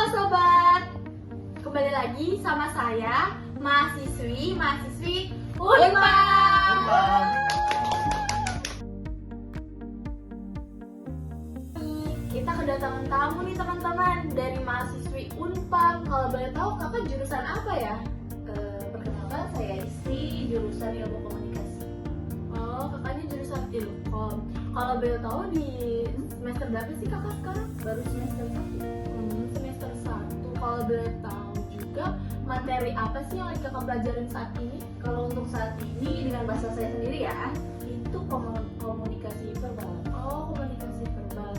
sobat, kembali lagi sama saya mahasiswi Unpad. Kita kedatangan tamu nih teman-teman dari mahasiswi Unpad. Kalau boleh tahu kakak jurusan apa ya? Perkenalkan, saya Isti, jurusan Ilmu Komunikasi. Oh, kakaknya jurusan Ilkom. Kalau boleh tahu di semester berapa sih kakak sekarang? Baru semester 1. Semester 1. Kalau boleh tahu juga materi apa sih yang lagi kakak pelajarin saat ini? Kalau untuk saat ini dengan bahasa saya sendiri ya, itu komunikasi verbal. Oh, komunikasi verbal.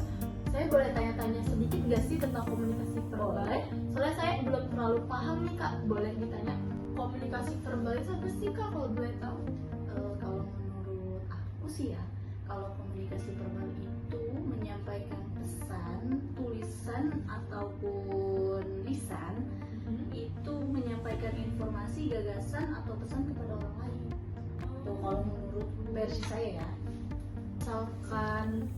Saya boleh tanya-tanya sedikit gak sih tentang komunikasi verbal? Soalnya saya belum terlalu paham nih kak. Boleh ditanya komunikasi verbal itu apa sih kak kalau boleh tahu? Kalau menurut aku sih ya, kalau komunikasi verbal itu menyampaikan pesan, tulisan ataupun lisan, itu menyampaikan informasi, gagasan atau pesan kepada orang lain. Tuh, kalau menurut versi saya ya. Misalkan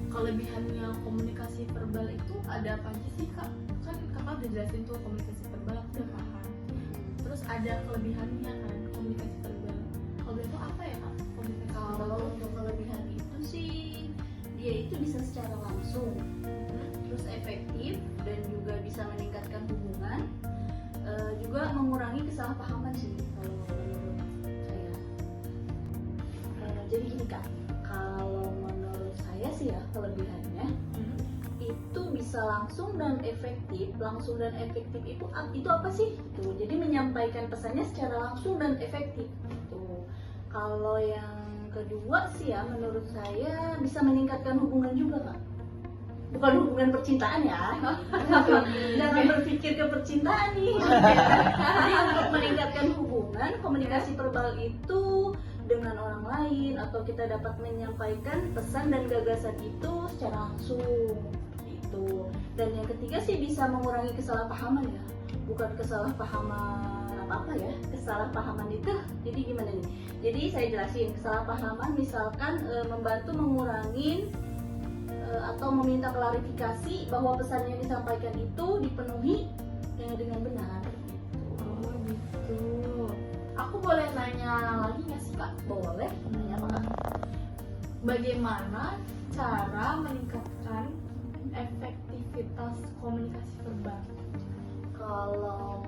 kelebihannya komunikasi verbal itu ada apa aja sih kak? Kan kakak udah jelasin tuh komunikasi verbal, aku udah paham. Terus ada kelebihannya kan komunikasi verbal. Kalau itu apa ya kak? Komunikasi verbal. Kalau untuk kelebihan itu sih, dia itu bisa secara langsung, terus efektif dan juga bisa meningkatkan hubungan, juga mengurangi kesalahpahaman sih kalau menurut saya. Jadi gini kak, kalau menurut saya sih ya kelebihannya itu bisa langsung dan efektif. Langsung dan efektif itu apa sih? Itu jadi menyampaikan pesannya secara langsung dan efektif. Itu. Kalau yang kedua sih ya menurut saya bisa meningkatkan hubungan juga kak. Bukan hubungan percintaan ya. Jangan berpikir ke percintaan nih. Jadi untuk meningkatkan hubungan, komunikasi verbal itu dengan orang lain atau kita dapat menyampaikan pesan dan gagasan itu secara langsung itu. Dan yang ketiga sih bisa mengurangi kesalahpahaman ya. Bukan kesalahpahaman apa ya, kesalahpahaman itu jadi gimana nih? Jadi saya jelasin, kesalahpahaman misalkan membantu mengurangi atau meminta klarifikasi bahwa pesan yang disampaikan itu dipenuhi dengan benar. Oh gitu. Aku boleh nanya lagi nggak sih kak? Boleh, nanya apa kak? Bagaimana cara meningkatkan efektivitas komunikasi verbal? Kalau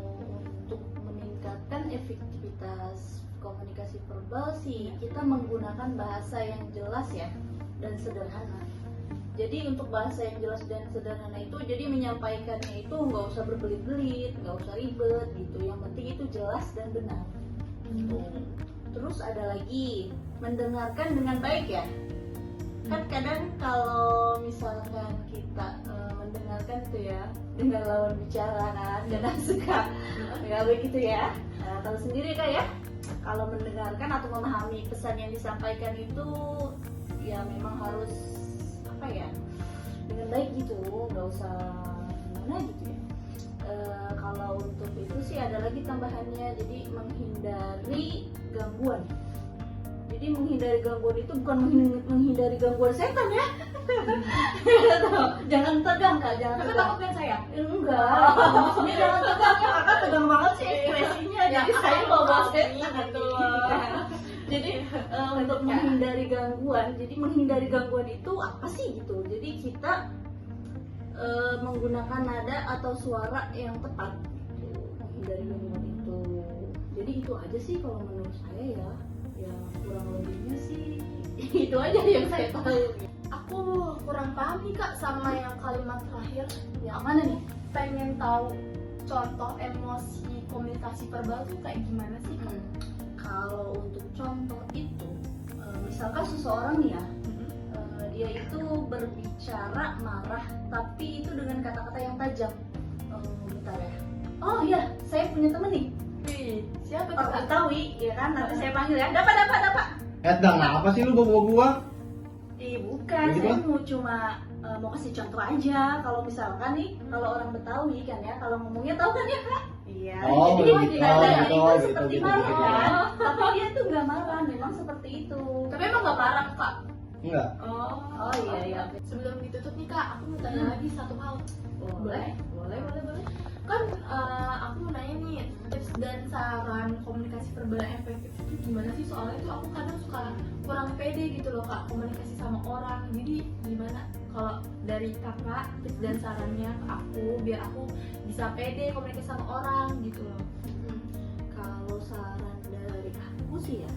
untuk meningkatkan efektivitas komunikasi verbal sih kita menggunakan bahasa yang jelas ya dan sederhana. Jadi untuk bahasa yang jelas dan sederhana itu jadi menyampaikannya itu nggak usah berbelit-belit, nggak usah ribet gitu. Yang penting itu jelas dan benar. Terus ada lagi mendengarkan dengan baik ya. Kan kadang kalau misalkan kita mendengarkan itu ya dengan lawan bicara kan kadang suka nggak begitu ya. Nah, tahu sendiri kak ya, kalau mendengarkan atau memahami pesan yang disampaikan itu ya memang harus apa ya, dengan baik gitu, nggak usah gimana gitu ya. Kalau untuk itu sih ada lagi tambahannya, jadi menghindari gangguan. Jadi menghindari gangguan itu bukan menghindari gangguan setan ya. Jangan tegang kak, jangan Kakak tegang. takut kan saya? Enggak, maksudnya jangan tegang ya, kakak tegang banget sih ekspresinya. Jadi saya bawa setan gitu. Jadi untuk menghindari gangguan, jadi menghindari gangguan itu apa sih gitu? Jadi kita menggunakan nada atau suara yang tepat, gitu. Menghindari gangguan itu. Jadi itu aja sih kalau menurut saya ya. Ya kurang lebihnya sih itu aja yang saya tahu. Aku kurang paham nih kak sama yang kalimat terakhir. Yang mana nih? Pengen tahu contoh emosi komunikasi verbal tuh kayak gimana sih kak? Kalau untuk contoh itu, misalkan seseorang nih ya, dia itu berbicara marah, tapi itu dengan kata-kata yang tajam. Bentar ya. Oh iya, saya punya temen nih. Wih, siapa tuh Orang kak? Betawi, ya kan? Nanti saya panggil ya. Dapat. Dang, apa sih lu bawa gua? Bukan, Gitu? saya mau kasih contoh aja. Kalau misalkan nih, kalau orang Betawi kan ya, kalau ngomongnya tahu kan ya kak? Iya. Oh, jadi begitu, ada gitu, itu gitu, seperti gitu, marah gitu. kan? Tapi dia tuh nggak marah, memang seperti itu. Tapi emang gak marah kak? Enggak. Oh iya. Sebelum ditutup nih kak, aku mau tanya lagi satu hal. Boleh. Kan aku mau nanya nih, tips dan saran komunikasi verbal yang efektif itu gimana sih? Soalnya itu aku kadang suka kurang pede gitu loh kak, komunikasi sama orang. Jadi gimana kalau dari kakak tips dan sarannya ke aku biar aku bisa pede komunikasi sama orang gitu loh. Kalau saran dari aku sih ya,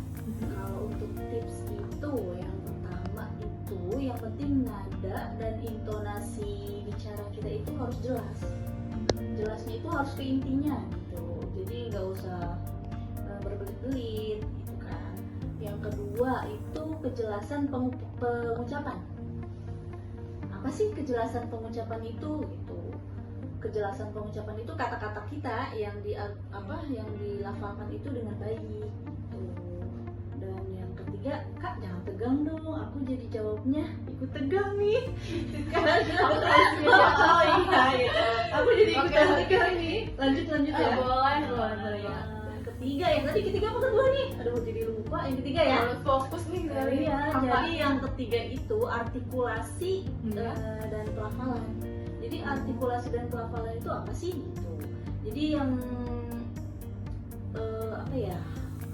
kalau untuk tips itu yang pertama itu yang penting nada dan intonasi bicara kita itu harus jelas. Jelasnya itu harus ke intinya gitu. Jadi nggak usah berbelit-belit gitu kan. Yang kedua itu kejelasan pengucapan. Apa sih kejelasan pengucapan itu gitu? Kejelasan pengucapan itu kata-kata kita yang yang dilafalkan itu dengan baik gitu. Dan yang ketiga, Kak jangan tegang dong, aku jadi jawabnya ikut tegang nih. Oh iya. Aku jadi ikutan tegang nih. Lanjut ya. Boleh ya. Yang ketiga, yang tadi ketiga apa kedua nih? Aduh jadi lupa. Yang ketiga ya. Harus fokus nih dari Iya, apa? jadi yang ketiga itu artikulasi Iya. dan pelafalan. Jadi artikulasi dan pelafalan itu apa sih gitu? Jadi yang apa ya?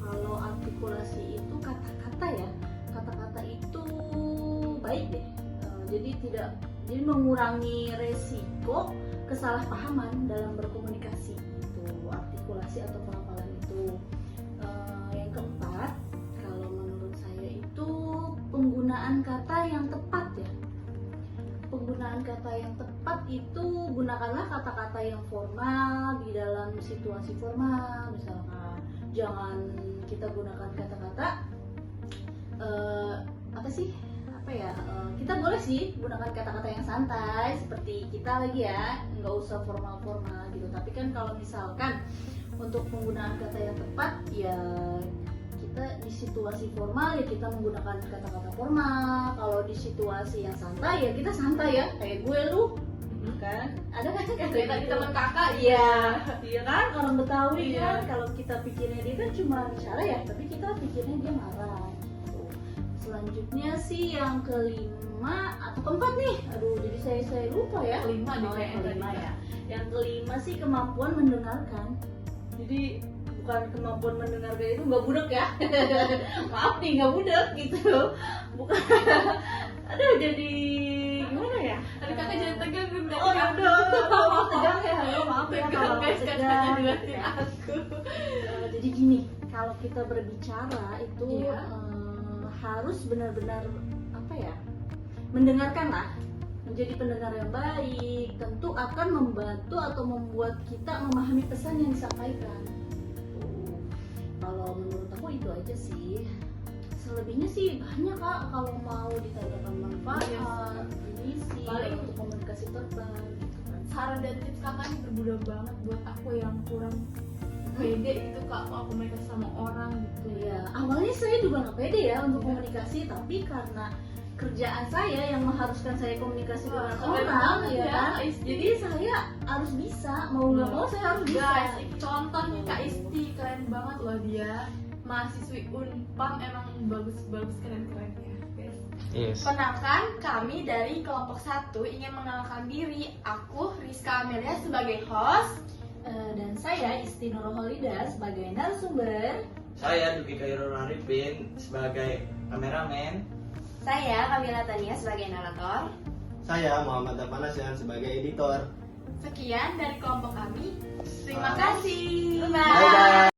Kalau artikulasi itu kata-kata ya, kata-kata itu baik deh. Jadi mengurangi resiko kesalahpahaman dalam berkomunikasi itu artikulasi atau pelafalan itu. Yang keempat, kalau menurut saya itu penggunaan kata yang tepat ya. Penggunaan kata yang tepat itu gunakanlah kata-kata yang formal di dalam situasi formal, misalkan jangan kita gunakan kata-kata kita boleh sih gunakan kata-kata yang santai seperti kita lagi ya, nggak usah formal-formal gitu. Tapi kan kalau misalkan untuk penggunaan kata yang tepat ya kita di situasi formal ya kita menggunakan kata-kata formal. Kalau di situasi yang santai ya kita santai ya, kayak gue lu kan ada kan kata Tadi teman kakak iya kan orang Betawi Iya. kan kalau kita pikirnya dia kan cuma bicara ya, tapi kita pikirnya dia marah gitu. Selanjutnya sih yang kelima atau keempat nih, aduh jadi saya lupa ya. kelima deh Oh, kayaknya yang kelima tadi. ya. Yang kelima sih kemampuan mendengarkan. Jadi bukan kemampuan mendengarkan itu nggak budak ya. Maaf nih nggak budak gitu. Bukan. Aduh jadi gimana ya? Tadi kakak jangan tegang dong. Oh aduh, tegang ya. Halo, maaf ya kalau guys, tegang. kakaknya diliatin aku. Jadi gini, kalau kita berbicara itu Iya. harus benar-benar mendengarkan lah. Menjadi pendengar yang baik tentu akan membantu atau membuat kita memahami pesan yang disampaikan. Kalau menurut aku itu aja sih. Selebihnya sih banyak kak, kalau mau ditanyakan manfaat, ini sih Paling- untuk komunikasi verbal gitu kan. Saran dan tips kakak ini berguna banget buat aku yang kurang pede gitu kak kalau komunikasi sama orang gitu. Ya, awalnya saya juga nggak pede ya untuk komunikasi, tapi karena kerjaan saya yang mengharuskan saya komunikasi dengan keren orang, banget ya ya, kan? Kak Isti. Jadi saya harus bisa, mau nggak mau saya harus bisa. Guys, contoh nih Kak Isti, keren banget loh dia. Mahasiswi Unpam emang bagus keren ya guys. Yes. Penangkan kami dari kelompok 1 ingin mengenalkan diri. Aku Rizka Amelia sebagai host. Dan saya Isti Nurholida sebagai narasumber. Saya Duki Khairul Arifin sebagai kameramen. Saya Kamila Tania sebagai narator. Saya Muhammad Dapanasyan sebagai editor. Sekian dari kelompok kami. Terima Bye. kasih. Bye.